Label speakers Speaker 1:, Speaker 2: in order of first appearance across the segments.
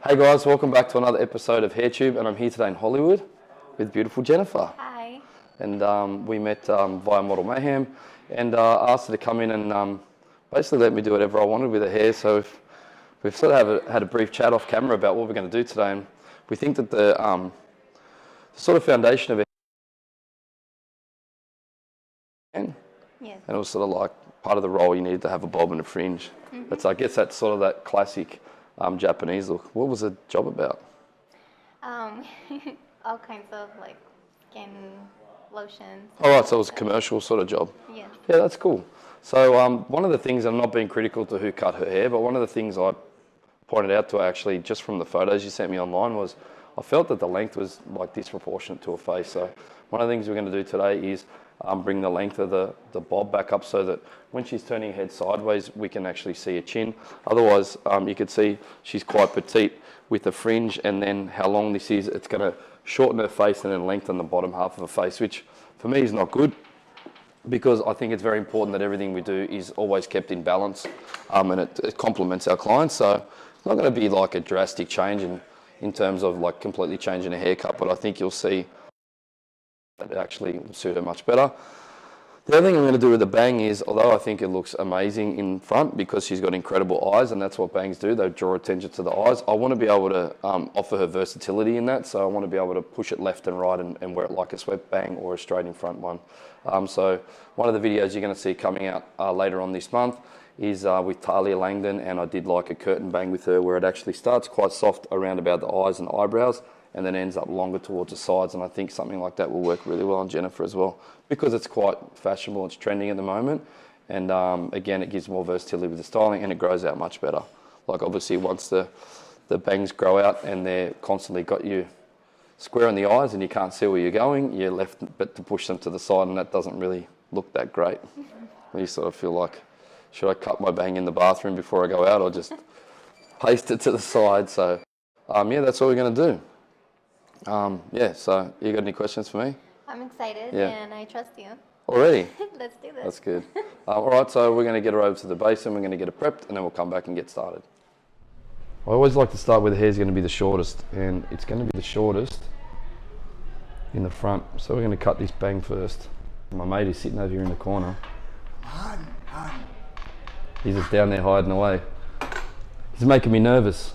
Speaker 1: Hey guys, welcome back to another episode of HairTube, and I'm here today in Hollywood with beautiful Jennifer.
Speaker 2: Hi.
Speaker 1: And we met via Model Mayhem, and asked her to come in and basically let me do whatever I wanted with her hair. So we've sort of had a brief chat off camera about what we're going to do today, and we think that the sort of foundation of hair,
Speaker 2: Yes.
Speaker 1: and it was sort of like part of the role you needed to have a bob and a fringe. I guess that's sort of that classic Japanese look. What was the job about?
Speaker 2: All kinds of like skin lotions.
Speaker 1: All right, so it was a commercial sort of job.
Speaker 2: Yes.
Speaker 1: Yeah, that's cool. So one of the things, I'm not being critical to who cut her hair, but one of the things I pointed out to her actually just from the photos you sent me online was I felt that the length was like disproportionate to her face. So one of the things we're going to do today is bring the length of the bob back up so that when she's turning her head sideways, we can actually see her chin. Otherwise, you could see she's quite petite with the fringe, and then how long this is, it's going to shorten her face and then lengthen the bottom half of her face, which for me is not good, because I think it's very important that everything we do is always kept in balance, and it complements our clients. So it's not going to be like a drastic change in terms of like completely changing a haircut, but I think you'll see that it actually will suit her much better. The other thing I'm going to do with the bang is, although I think it looks amazing in front because she's got incredible eyes, and that's what bangs do, they draw attention to the eyes, I want to be able to offer her versatility in that. So I want to be able to push it left and right and wear it like a swept bang or a straight in front one. So one of the videos you're going to see coming out later on this month is with Talia Langdon, and I did like a curtain bang with her where it actually starts quite soft around about the eyes and eyebrows and then ends up longer towards the sides, and I think something like that will work really well on Jennifer as well because it's quite fashionable, it's trending at the moment, and again it gives more versatility with the styling and it grows out much better. Like obviously once the bangs grow out and they're constantly got you square on the eyes and you can't see where you're going, you're left but to push them to the side, and that doesn't really look that great. You sort of feel like, should I cut my bang in the bathroom before I go out or just paste it to the side? So yeah, that's what we're going to do. Yeah, so you got any questions for me?
Speaker 2: I'm excited and I trust you.
Speaker 1: Already?
Speaker 2: Let's do this.
Speaker 1: That's good. All right, so we're going to get her over to the basin, we're going to get her prepped, and then we'll come back and get started. I always like to start where the hair's going to be the shortest, and it's going to be the shortest in the front. So we're going to cut this bang first. My mate is sitting over here in the corner. He's just down there hiding away. He's making me nervous.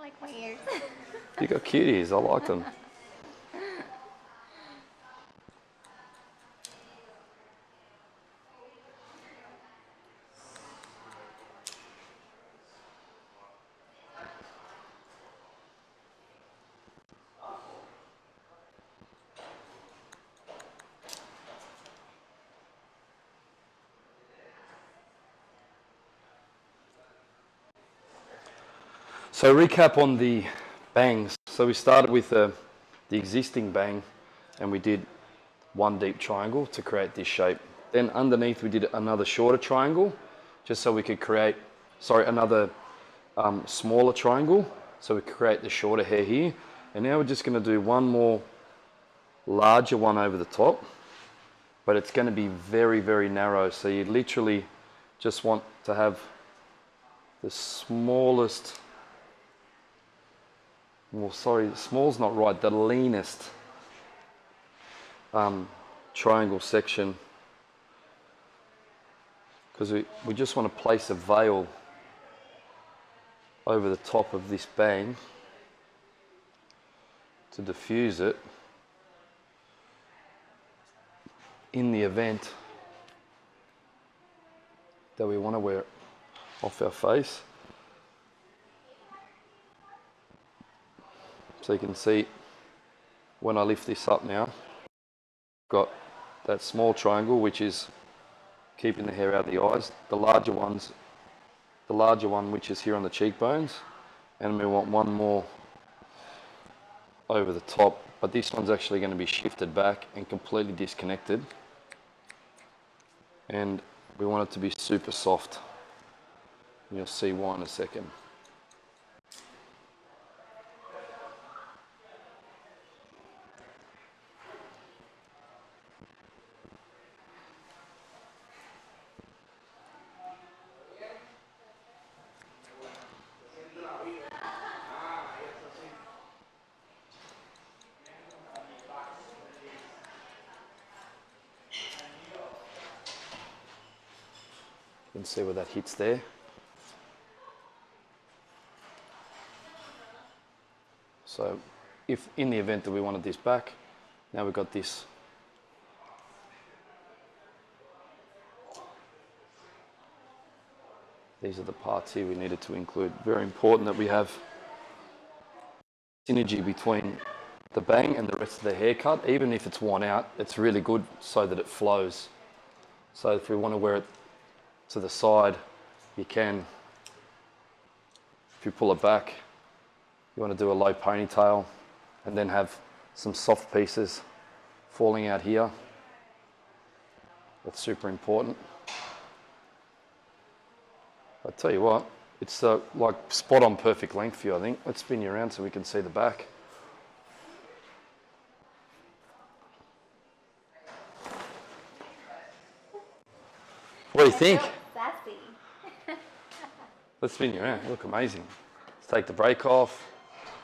Speaker 2: like my ears.
Speaker 1: You got cute ears, I like them. So recap on the bangs. So we started with the existing bang and we did one deep triangle to create this shape. Then underneath we did another shorter triangle just so we could create, another smaller triangle so we could create the shorter hair here. And now we're just going to do one more larger one over the top, but it's going to be very, very narrow. So you literally just want to have the smallest, small's not right, the leanest triangle section, because we just want to place a veil over the top of this bang to diffuse it in the event that we want to wear it off our face. So you can see when I lift this up now, got that small triangle which is keeping the hair out of the eyes, the larger one which is here on the cheekbones, and we want one more over the top, but this one's actually going to be shifted back and completely disconnected, and we want it to be super soft, and you'll see why in a second. You can see where that hits there. So if in the event that we wanted this back, now we've got this. These are the parts here we needed to include. Very important that we have synergy between the bang and the rest of the haircut. Even if it's worn out, it's really good so that it flows. So if we want to wear it to the side, you can. If you pull it back, you want to do a low ponytail and then have some soft pieces falling out here. That's super important. I tell you what, it's like spot on perfect length for you, I think. Let's spin you around so we can see the back. What do you think?
Speaker 2: Sassy.
Speaker 1: Let's spin you around. You look amazing. Let's take the brake off.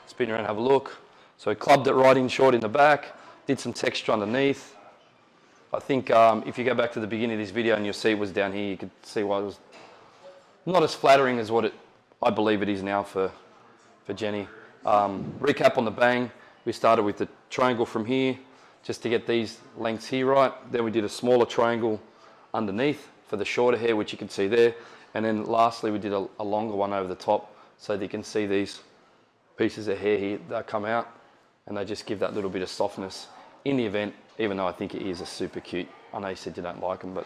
Speaker 1: Spin you around, have a look. So I clubbed it right in short in the back. Did some texture underneath. I think if you go back to the beginning of this video and your seat was down here, you could see why it was not as flattering as what I believe it is now for Jenny. Recap on the bang. We started with the triangle from here just to get these lengths here right. Then we did a smaller triangle underneath for the shorter hair, which you can see there. And then lastly, we did a longer one over the top so that you can see these pieces of hair here that come out, and they just give that little bit of softness in the event, even though I think your ears are super cute. I know you said you don't like them, but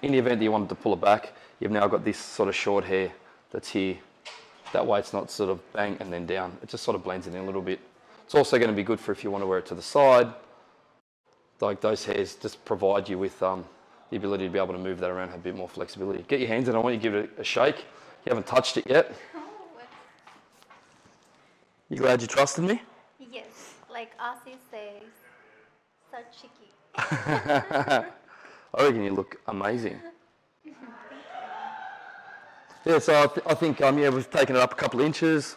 Speaker 1: in the event that you wanted to pull it back, you've now got this sort of short hair that's here. That way it's not sort of bang and then down. It just sort of blends it in a little bit. It's also going to be good for if you want to wear it to the side. Like those hairs just provide you with the ability to be able to move that around, have a bit more flexibility. Get your hands in, I want you to give it a shake. You haven't touched it yet. You glad you trusted me?
Speaker 2: Yes, like Aussie says, so cheeky.
Speaker 1: I reckon you look amazing. Yeah, so I think we've taken it up a couple of inches.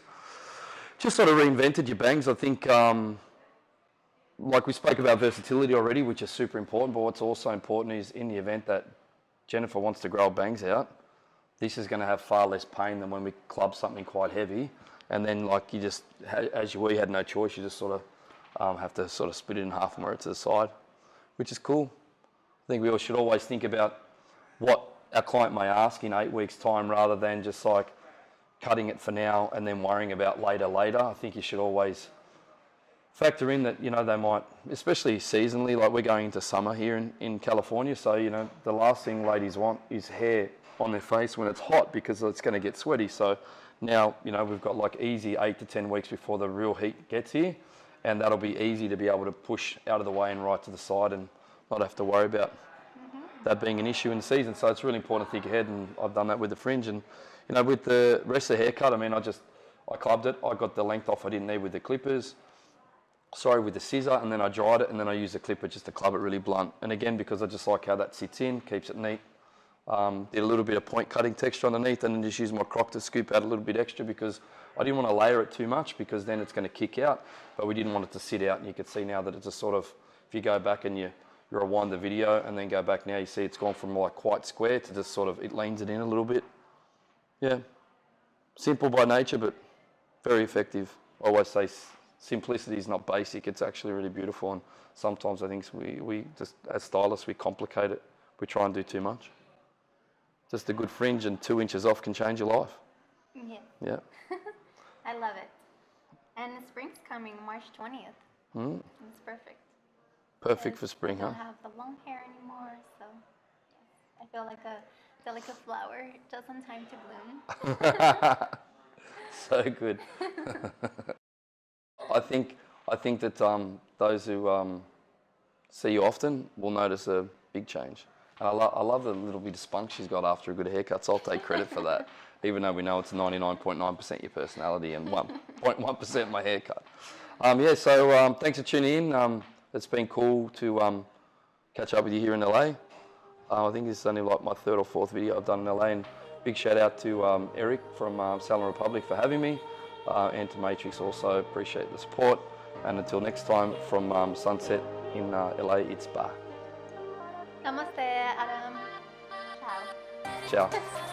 Speaker 1: Just sort of reinvented your bangs. I think, like we spoke about versatility already, which is super important, but what's also important is in the event that Jennifer wants to grow bangs out, this is going to have far less pain than when we club something quite heavy. and then like you just, we had no choice, you just sort of have to sort of split it in half and wear it to the side, which is cool. I think we should always think about what our client may ask in 8 weeks' time rather than just like cutting it for now and then worrying about later. I think you should always factor in that, you know, they might, especially seasonally, like we're going into summer here in California, so, you know, the last thing ladies want is hair on their face when it's hot because it's going to get sweaty. So now, you know, we've got like easy 8 to 10 weeks before the real heat gets here, and that'll be easy to be able to push out of the way and right to the side and not have to worry about that being an issue in the season. So it's really important to think ahead, and I've done that with the fringe. And, you know, with the rest of the haircut, I mean, I clubbed it. I got the length off I didn't need with the clippers. With the scissor, and then I dried it, and then I used the clipper just to club it really blunt. And again, because I just like how that sits in, keeps it neat. Did a little bit of point cutting texture underneath, and then just used my croc to scoop out a little bit extra because I didn't want to layer it too much because then it's going to kick out, but we didn't want it to sit out. And you can see now that it's a sort of, if you go back and you rewind the video and then go back now, you see it's gone from like quite square to just sort of, it leans it in a little bit. Yeah, simple by nature, but very effective. I always say simplicity is not basic, it's actually really beautiful, and sometimes I think we just, as stylists, we complicate it. We try and do too much. Just a good fringe and 2 inches off can change your life.
Speaker 2: Yeah.
Speaker 1: Yeah.
Speaker 2: I love it. And spring's coming March 20th. It's perfect.
Speaker 1: Perfect for spring,
Speaker 2: I
Speaker 1: huh?
Speaker 2: don't have the long hair anymore, so yes, I feel like a flower just in time to bloom.
Speaker 1: So good. I think that those who see you often will notice a big change. And I love the little bit of spunk she's got after a good haircut, so I'll take credit for that, even though we know it's 99.9% your personality and 1.1% my haircut. So thanks for tuning in. It's been cool to catch up with you here in LA. I think this is only like my 3rd or 4th video I've done in LA, and big shout out to Eric from Salon Republic for having me, and to Matrix also, appreciate the support. And until next time, from Sunset in LA, it's bye.
Speaker 2: Namaste, Adam. Ciao.
Speaker 1: Ciao.